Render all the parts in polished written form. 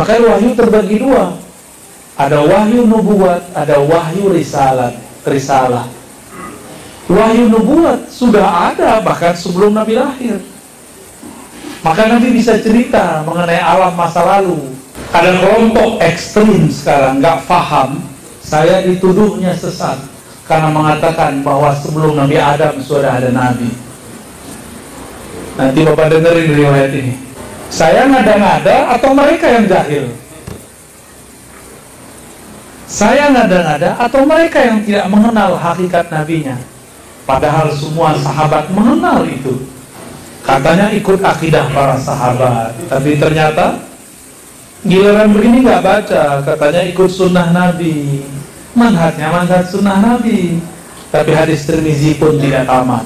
Maka wahyu terbagi dua. Ada wahyu nubuat, ada wahyu risalah. Wahyu nubuat sudah ada bahkan sebelum Nabi lahir. Maka Nabi bisa cerita mengenai alam masa lalu. Ada kelompok ekstrim sekarang nggak paham, saya dituduhnya sesat karena mengatakan bahwa sebelum Nabi Adam sudah ada Nabi. Nanti Bapak dengerin riwayat ini. Saya ngada-ngada atau mereka yang jahil? Saya ngada-ngada atau mereka yang tidak mengenal hakikat nabinya? Padahal semua sahabat mengenal itu. Katanya ikut akidah para sahabat, tapi ternyata giliran begini nggak baca. Katanya ikut sunnah Nabi, manhajnya manhaj sunnah Nabi, tapi hadis Tirmizi pun tidak tamat.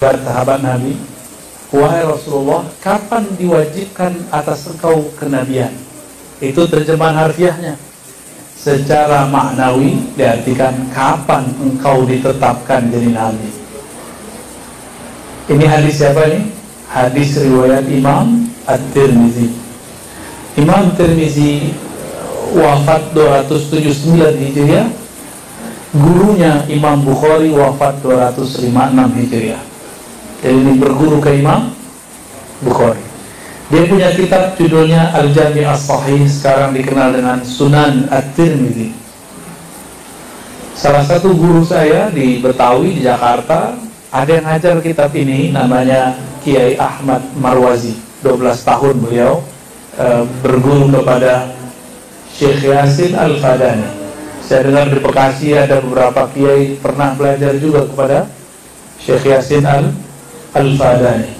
Sahabat Nabi, wahai Rasulullah, kapan diwajibkan atas engkau kenabian? Itu terjemahan harfiahnya. Secara maknawi diartikan kapan engkau ditetapkan jadi nabi. Ini hadis siapa ini? Hadis riwayat Imam At-Tirmizi. Imam Tirmizi wafat 279 Hijriah. Gurunya Imam Bukhari wafat 256 Hijriah. Jadi ini berguru ke Imam Bukhari. Dia punya kitab judulnya Al-Jami' As-Sahih, sekarang dikenal dengan Sunan At-Tirmizi. Salah satu guru saya di Betawi, di Jakarta, ada yang ngajar kitab ini, namanya Kiai Ahmad Marwazi. 12 tahun beliau berguru kepada Syekh Yasin Al-Fadani. Saya dengar di Bekasi ada beberapa kiai pernah belajar juga kepada Syekh Yasin Al-Fadani.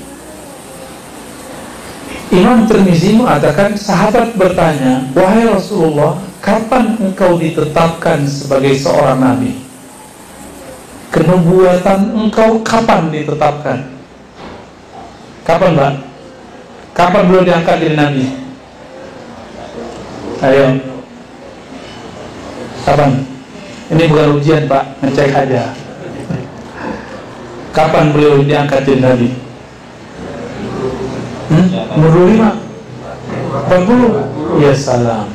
Imam Tirmizi mengatakan, sahabat bertanya, wahai Rasulullah, kapan engkau ditetapkan sebagai seorang nabi? Kenubuatan engkau kapan ditetapkan? Kapan, Mbak? Kapan beliau diangkat jadi nabi? Ayo. Kapan? Ini bukan ujian, Pak, ngecek aja. Kapan beliau diangkat jadi nabi? Umur 25? 40? Ya salam.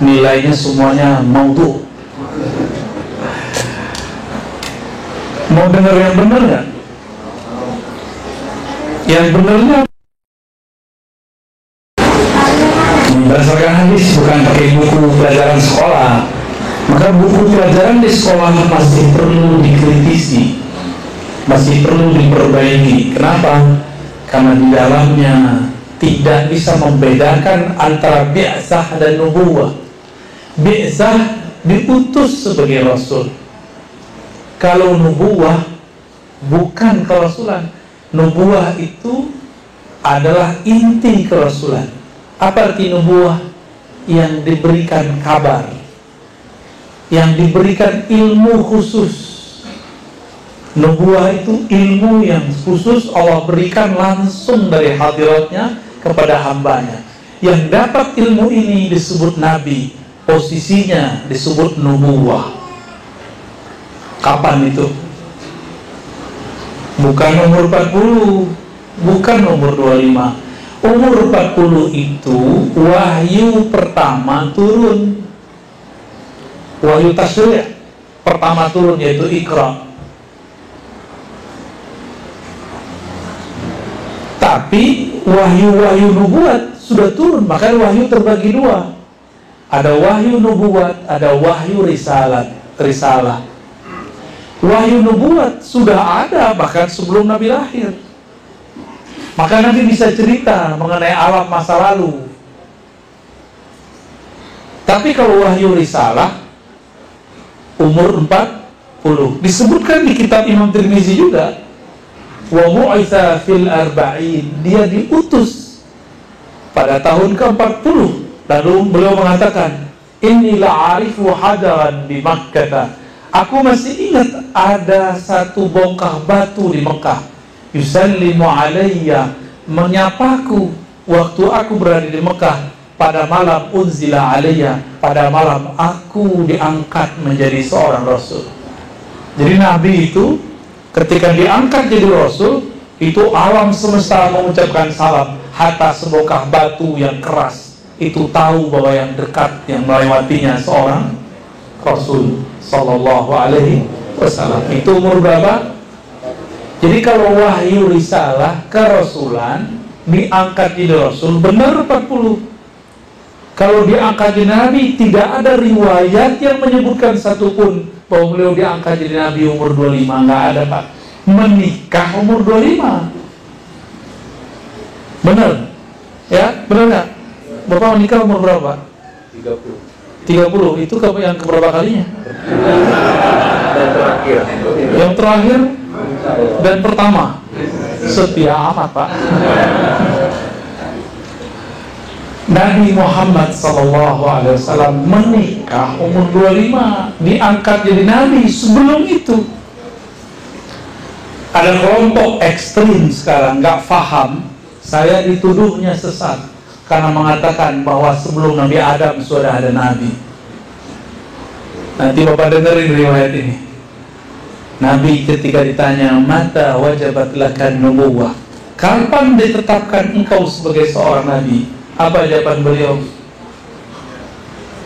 Nilainya semuanya maudhu. Mau dengar yang benar nggak? Yang benarnya berdasarkan hadis, bukan pakai buku pelajaran sekolah. Maka buku pelajaran di sekolah masih perlu dikritisi, masih perlu diperbaiki. Kenapa? Karena di dalamnya tidak bisa membedakan antara bi'tsah dan nubuwah. Bi'tsah diutus sebagai rasul. Kalau nubuwah bukan kerasulan. Nubuwah itu adalah inti kerasulan. Apa arti nubuwah? Yang diberikan kabar, yang diberikan ilmu khusus. Nubuwah itu ilmu yang khusus Allah berikan langsung dari hadiratnya kepada hambanya. Yang dapat ilmu ini disebut nabi, posisinya disebut nubuwah. Kapan itu? Bukan umur 40, bukan umur 25. Umur 40 itu wahyu pertama turun. Wahyu tasyri' pertama turun, yaitu Iqra. Tapi wahyu-wahyu nubuat sudah turun, makanya wahyu terbagi dua. Ada wahyu nubuat, ada wahyu risalah. Wahyu nubuat sudah ada bahkan sebelum Nabi lahir. Maka Nabi bisa cerita mengenai alam masa lalu. Tapi kalau wahyu risalah umur 40, disebutkan di kitab Imam Tirmizi juga. Wa mu'itsa fil arba'in, dia diutus pada tahun ke-40. Lalu beliau mengatakan, inni la'arifu hadaran di Makkah. Aku masih ingat ada satu bongkah batu di Mekah. Yusallimu alayya, menyapaku waktu aku berada di Mekah pada malam unzila alayya, pada malam aku diangkat menjadi seorang rasul. Jadi Nabi itu ketika diangkat jadi rasul, Itu alam semesta mengucapkan salam. Hatta sebongkah batu yang keras itu tahu bahwa yang dekat yang melewatinya seorang Rasul Sallallahu Alaihi Wasallam. Itu umur berapa? Jadi kalau wahyu risalah kerasulan diangkat jadi Rasul benar 40. Kalau diangkat jadi Nabi, tidak ada riwayat yang menyebutkan satupun bahwa beliau diangkat jadi Nabi umur 25. Nggak ada, Pak. Menikah umur 25. Benar? Ya, benar nggak? Bapak menikah umur berapa? 30. Itu yang keberapa kalinya? Dan terakhir. Yang terakhir dan pertama. Setia amat, Pak. Nabi Muhammad SAW menikah umur 25, diangkat jadi Nabi sebelum itu. Ada kelompok ekstrim sekarang nggak paham, saya dituduhnya sesat karena mengatakan bahwa sebelum Nabi Adam sudah ada Nabi. Nanti Bapak dengerin riwayat ini. Nabi ketika ditanya mata wajabat lakan nubuwah, kapan ditetapkan engkau sebagai seorang Nabi? Apa jawaban beliau?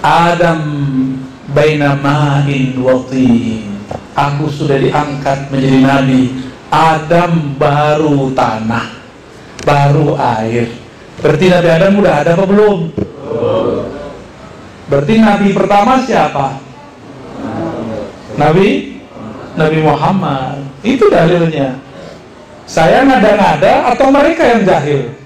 Adam baina ma'in wa tin. Aku sudah diangkat menjadi nabi. Adam baru tanah, baru air. Berarti Nabi Adam udah ada apa belum? Berarti nabi pertama siapa? Nabi Muhammad. Itu dalilnya. Saya ngada-ngada atau mereka yang jahil?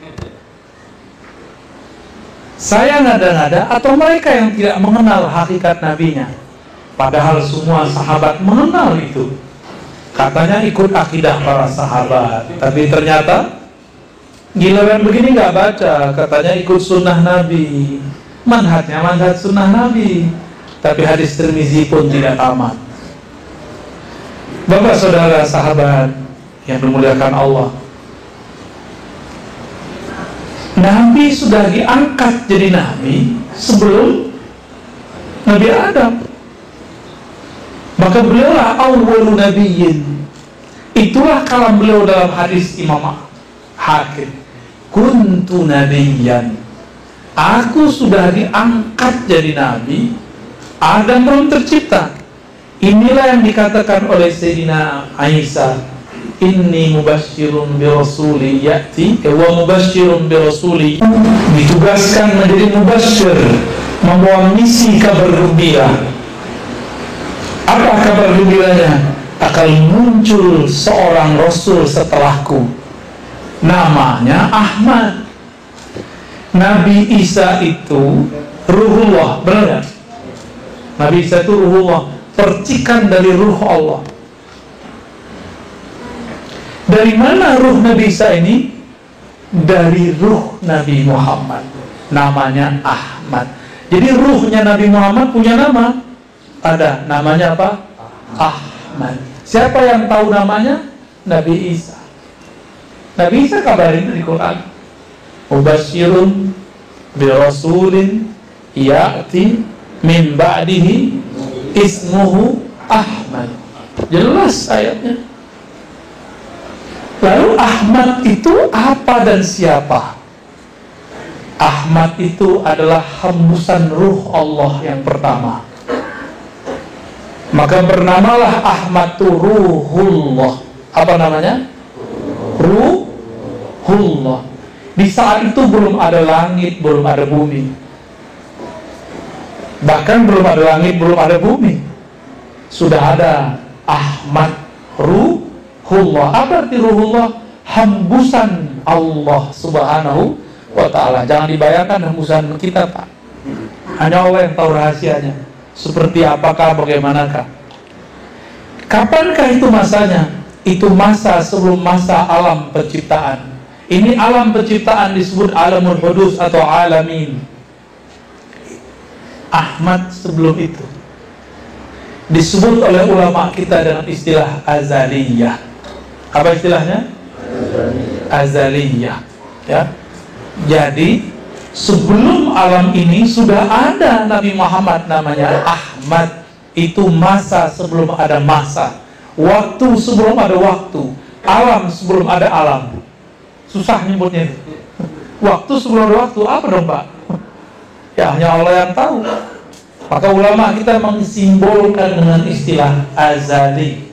Saya ngada-ngada atau mereka yang tidak mengenal hakikat nabinya? Padahal semua sahabat mengenal itu. Katanya ikut akidah para sahabat, tapi ternyata giliran begini nggak baca. Katanya ikut sunnah Nabi, manhajnya manhaj sunnah Nabi, tapi hadis Tirmizi pun tidak tamat. Bapak saudara sahabat yang dimuliakan Allah, Nabi sudah diangkat jadi Nabi sebelum Nabi Adam. Maka beliaulah awwalun nabiyyin. Itulah kalam beliau dalam hadis Imam Hakim. Kuntu nabiyyan. Aku sudah diangkat jadi Nabi. Adam belum tercipta. Inilah yang dikatakan oleh Sayyidina Aisyah. Inni mubasyirun bi rasuli ya'ti wa mubasyirun bi rasuli, ditugaskan menjadi mubasyir, membawa misi kabar gembira. Apa kabar gembiranya? Akan muncul seorang rasul setelahku, namanya Ahmad. Nabi Isa itu ruhullah, benar ya? Nabi Isa itu ruhullah, percikan dari ruh Allah. Dari mana ruh Nabi Isa ini? Dari ruh Nabi Muhammad, namanya Ahmad. Jadi ruhnya Nabi Muhammad punya nama. Ada, namanya apa? Ahmad. Siapa yang tahu namanya? Nabi Isa. Nabi Isa kabarin di Quran. Mubasyirun bi rasulin ya'ti min ba'dihi ismuhu Ahmad. Jelas ayatnya. Lalu Ahmad itu apa dan siapa? Ahmad itu adalah hembusan ruh Allah yang pertama. Maka bernamalah Ahmad itu Ruhullah. Apa namanya? Ruhullah. Di saat itu belum ada langit, belum ada bumi. Bahkan belum ada langit, belum ada bumi. Sudah ada Ahmad Ruhullah. Apa arti ruhullah? Hembusan Allah Subhanahu wa ta'ala. Jangan dibayangkan hembusan kita, Pak. Hanya Allah yang tahu rahasianya. Seperti apakah, bagaimanakah. Kapankah itu masanya? Itu masa sebelum masa alam penciptaan. Ini alam penciptaan disebut alamul hudus atau alamin. Ahmad sebelum itu disebut oleh ulama kita dengan istilah azaliyah. Apa istilahnya? Azaliyah. Ya. Jadi sebelum alam ini sudah ada Nabi Muhammad namanya Ahmad. Itu masa sebelum ada masa, waktu sebelum ada waktu, Alam sebelum ada alam. Susah nyebutnya itu. Waktu sebelum ada waktu, apa dong Pak? Ya hanya Allah yang tahu. Maka ulama kita mensimbolkan dengan istilah azali.